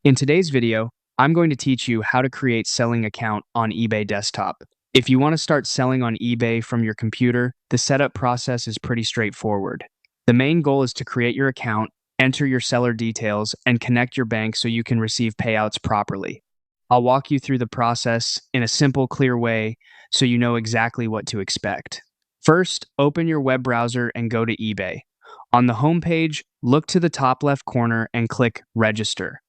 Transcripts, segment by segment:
In today's video, I'm going to teach you how to create selling account on eBay desktop. If you want to start selling on eBay from your computer, the setup process is pretty straightforward. The main goal is to create your account, enter your seller details, and connect your bank so you can receive payouts properly. I'll walk you through the process in a simple, clear way so you know exactly what to expect. First, open your web browser and go to eBay. On the home page, look to the top left corner and click Register.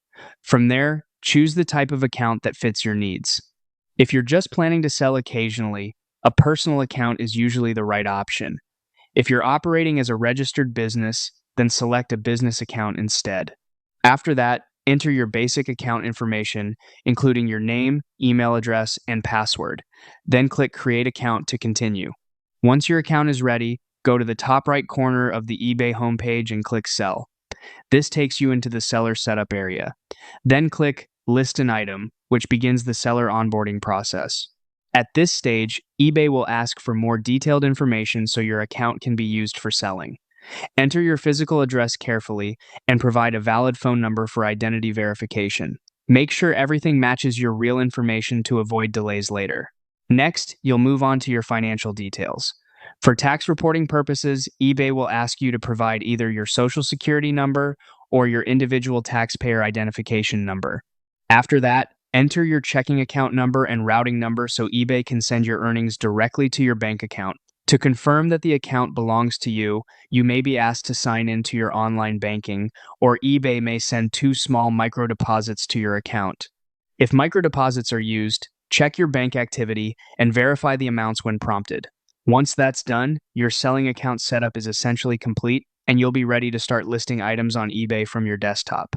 From there, choose the type of account that fits your needs. If you're just planning to sell occasionally, a personal account is usually the right option. If you're operating as a registered business, then select a business account instead. After that, enter your basic account information, including your name, email address, and password. Then click Create Account to continue. Once your account is ready, go to the top right corner of the eBay homepage and click Sell. This takes you into the seller setup area. Then click List an Item, which begins the seller onboarding process. At this stage, eBay will ask for more detailed information so your account can be used for selling. Enter your physical address carefully and provide a valid phone number for identity verification. Make sure everything matches your real information to avoid delays later. Next, you'll move on to your financial details. For tax reporting purposes, eBay will ask you to provide either your social security number or your individual taxpayer identification number. After that, enter your checking account number and routing number so eBay can send your earnings directly to your bank account. To confirm that the account belongs to you, you may be asked to sign into your online banking, or eBay may send 2 small micro deposits to your account. If micro deposits are used, check your bank activity and verify the amounts when prompted. Once that's done, your selling account setup is essentially complete, and you'll be ready to start listing items on eBay from your desktop.